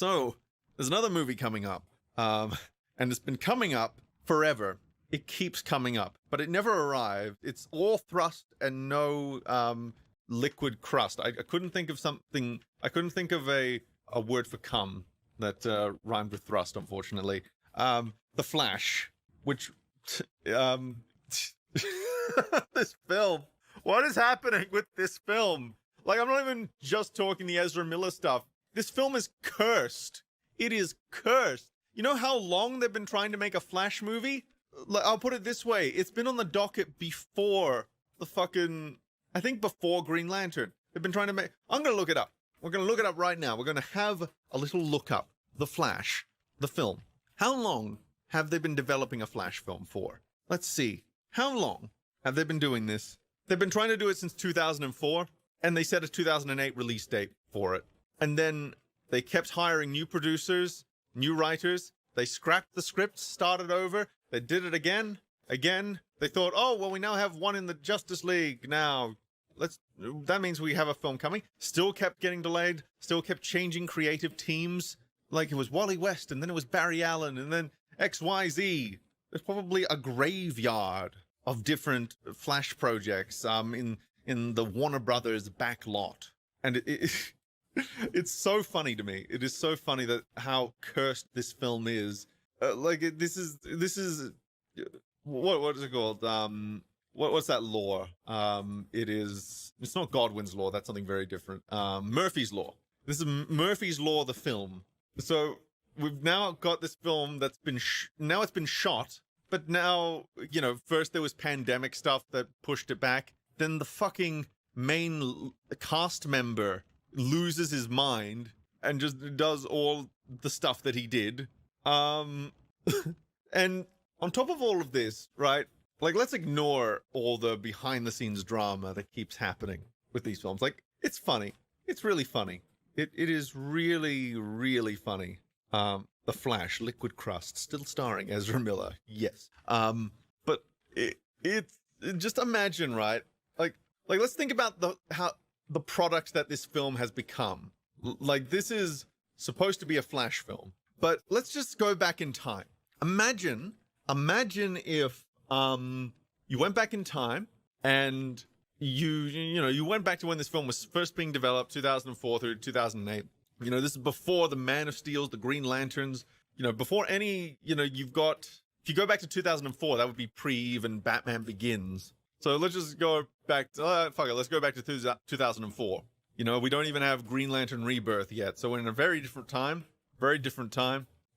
So, there's another movie coming up. And it's been coming up forever. It keeps coming up, but it never arrived. It's all thrust and no liquid crust. I couldn't think of something. I couldn't think of a word for cum that rhymed with thrust, unfortunately. The Flash, which this film. What is happening with this film? Like, I'm not even just talking the Ezra Miller stuff. This film is cursed. It is cursed. You know how long they've been trying to make a Flash movie? I'll put it this way. It's been on the docket before the fucking... I think before Green Lantern. They've been trying to make... I'm going to look it up. We're going to look it up right now. We're going to have a little look up. The Flash. The film. How long have they been developing a Flash film for? Let's see. How long have they been doing this? They've been trying to do it since 2004, and they set a 2008 release date for it. And then they kept hiring new producers, new writers. They scrapped the script, started over. They did it again. They thought, oh, well, we now have one in the Justice League now. That means we have a film coming. Still kept getting delayed. Still kept changing creative teams. Like, it was Wally West, and then it was Barry Allen, and then XYZ. There's probably a graveyard of different Flash projects in the Warner Brothers back lot. And it's so funny to me. It is so funny that how cursed this film is. This is what is it called? What's that law? It's not Godwin's law. That's something very different. Murphy's Law. This is Murphy's Law, the film. So we've now got this film that's been now it's been shot, but now, you know, first there was pandemic stuff that pushed it back. Then the fucking main cast member loses his mind and just does all the stuff that he did. And on top of all of this, right? Like, let's ignore all the behind the scenes drama that keeps happening with these films. Like, it's funny. It's really funny. It is really, really funny. The Flash, Liquid Crust, still starring Ezra Miller. Yes. But it's just imagine, right? Like let's think about the product that this film has become. Like, this is supposed to be a Flash film, but let's just go back in time. Imagine if you went back in time and you went back to when this film was first being developed, 2004 through 2008. You know, this is before the Man of Steels, the Green Lanterns, you know, before any, you know, if you go back to 2004, that would be pre-even Batman Begins. So let's just go back to, let's go back to 2004. You know, we don't even have Green Lantern Rebirth yet. So we're in a very different time.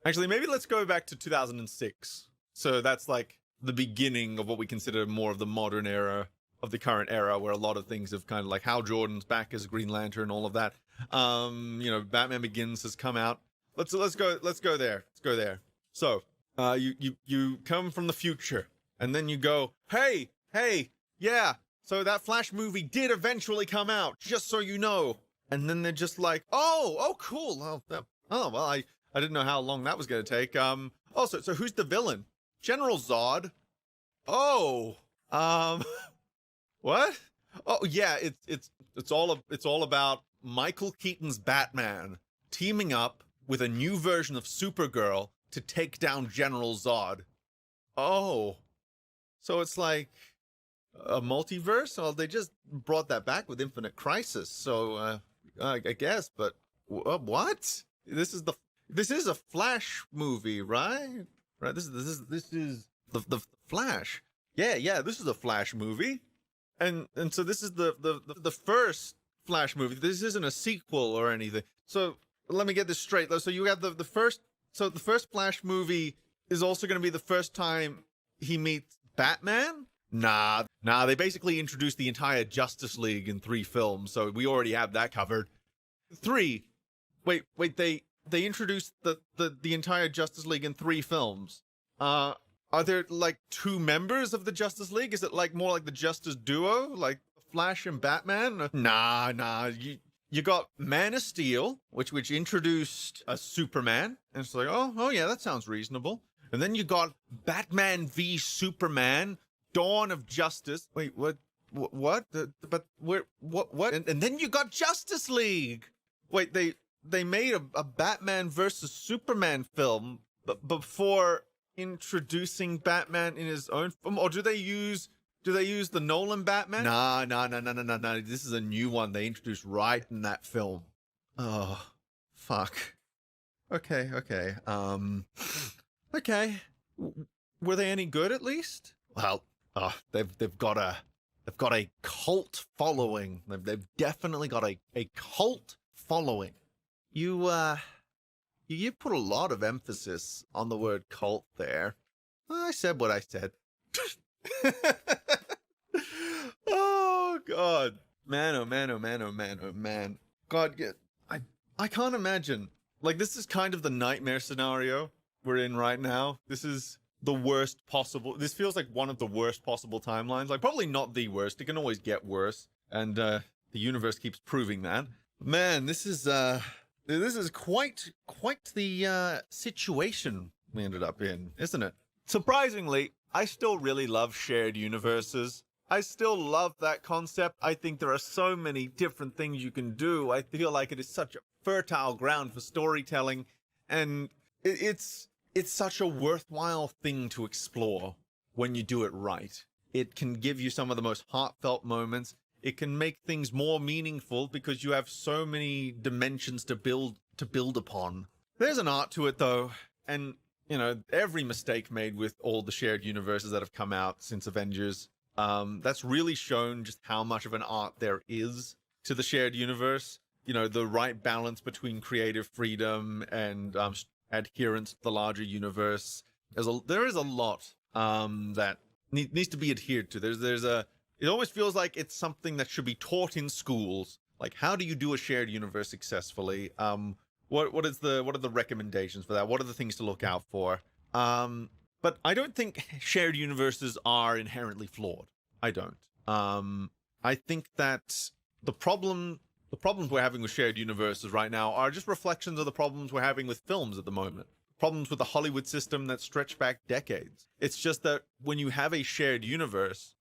Actually, maybe let's go back to 2006. So that's like the beginning of what we consider more of the modern era, of the current era, where a lot of things have kind of like Hal Jordan's back as Green Lantern, all of that. You know, Batman Begins has come out. Let's go there. So, you come from the future, and then you go, hey, yeah, so that Flash movie did eventually come out, just so you know. And then they're just like, oh, cool. Oh, well, I didn't know how long that was going to take. So who's the villain? General Zod. Oh, what? Oh, yeah, it's all about Michael Keaton's Batman teaming up with a new version of Supergirl to take down General Zod. Oh, so it's like a multiverse? Oh, they just brought that back with Infinite Crisis. So I guess, but what? This is a Flash movie, right? Right. This is the Flash. Yeah. This is a Flash movie, and so this is the first Flash movie. This isn't a sequel or anything. So let me get this straight. So you have the first. So the first Flash movie is also going to be the first time he meets Batman. Nah. They basically introduced the entire Justice League in 3 films, so we already have that covered. 3. Wait. They introduced the entire Justice League in 3 films. Are there like 2 members of the Justice League? Is it like more like the Justice Duo, like Flash and Batman? Nah. You got Man of Steel, which introduced a Superman, and it's like, oh yeah, that sounds reasonable. And then you got Batman v Superman, Dawn of Justice. Wait, what? But where? What? And then you got Justice League. Wait, they made a Batman versus Superman film before introducing Batman in his own film, or do they use the Nolan Batman? Nah. This is a new one they introduced right in that film. Oh, fuck. Okay. Okay. Were they any good at least? Well, they've got a cult following. They've definitely got a cult following. You put a lot of emphasis on the word cult there. I said what I said. Oh God, man, oh man, oh man, oh man, oh man. God, I can't imagine. Like, this is kind of the nightmare scenario we're in right now. This is the worst possible. This feels like one of the worst possible timelines. Like, probably not the worst. It can always get worse, and the universe keeps proving that. Man, this is quite the situation we ended up in, isn't it? Surprisingly, I still really love shared universes. I still love that concept. I think there are so many different things you can do. I feel like it is such a fertile ground for storytelling, and it's such a worthwhile thing to explore when you do it right. It can give you some of the most heartfelt moments. It can make things more meaningful because you have so many dimensions to build upon. There's an art to it though, and you know, every mistake made with all the shared universes that have come out since Avengers, that's really shown just how much of an art there is to the shared universe. You know, the right balance between creative freedom and adherence to the larger universe. There is a lot that needs to be adhered to. It almost feels like it's something that should be taught in schools. Like, how do you do a shared universe successfully? What are the recommendations for that? What are the things to look out for? But I don't think shared universes are inherently flawed. I don't. I think that the problems we're having with shared universes right now are just reflections of the problems we're having with films at the moment. Problems with the Hollywood system that stretch back decades. It's just that when you have a shared universe,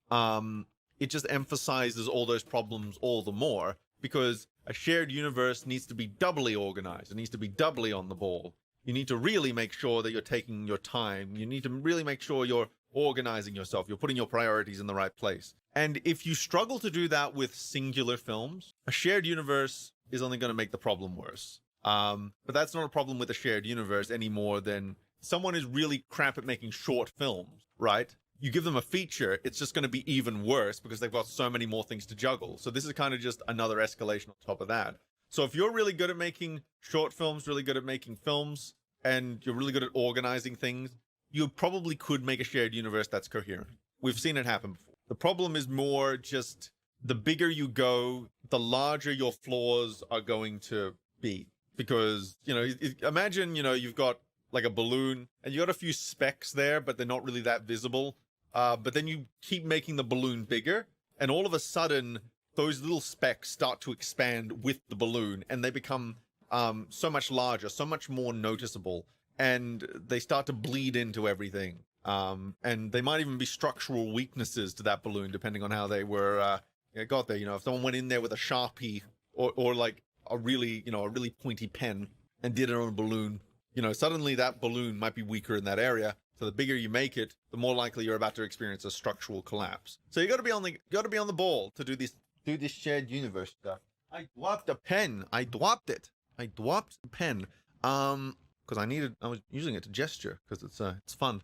it just emphasizes all those problems all the more, because a shared universe needs to be doubly organized. It needs to be doubly on the ball. You need to really make sure that you're taking your time. You need to really make sure you're organizing yourself. You're putting your priorities in the right place. And if you struggle to do that with singular films, a shared universe is only going to make the problem worse. But that's not a problem with a shared universe any more than someone is really crap at making short films, right? You give them a feature, it's just going to be even worse because they've got so many more things to juggle. So this is kind of just another escalation on top of that. So if you're really good at making short films, really good at making films, and you're really good at organizing things, you probably could make a shared universe that's coherent. We've seen it happen before. The problem is more just the bigger you go, the larger your flaws are going to be. Because, you know, imagine, you know, you've got like a balloon and you got a few specks there, but they're not really that visible. But then you keep making the balloon bigger, and all of a sudden, those little specks start to expand with the balloon, and they become so much larger, so much more noticeable, and they start to bleed into everything. And they might even be structural weaknesses to that balloon, depending on how they were got there. You know, if someone went in there with a Sharpie or like a really pointy pen and did it on a balloon, you know, suddenly that balloon might be weaker in that area. So the bigger you make it, the more likely you're about to experience a structural collapse. So you got to be on the ball to do this shared universe stuff. I dropped a pen. I dropped the pen. Because I was using it to gesture because it's fun.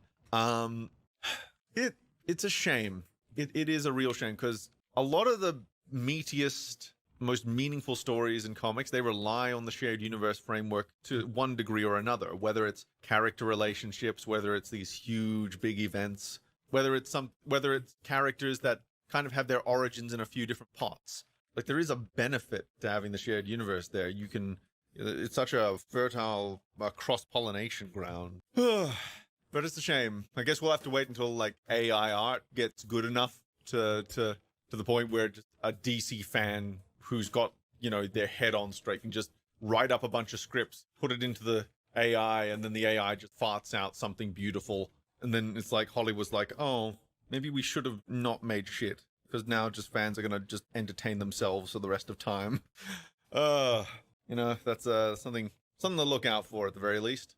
It's a shame. It is a real shame because a lot of the meatiest, most meaningful stories in comics, they rely on the shared universe framework to one degree or another, whether it's character relationships, whether it's these huge big events, whether it's characters that kind of have their origins in a few different pots. Like, there is a benefit to having the shared universe there. It's such a fertile cross-pollination ground. But it's a shame. I guess we'll have to wait until like AI art gets good enough to the point where just a DC fan who's got, you know, their head on straight can just write up a bunch of scripts, put it into the AI, and then the AI just farts out something beautiful. And then it's like Hollywood's like, oh, maybe we should have not made shit, because now just fans are going to just entertain themselves for the rest of time. You know, that's something to look out for at the very least.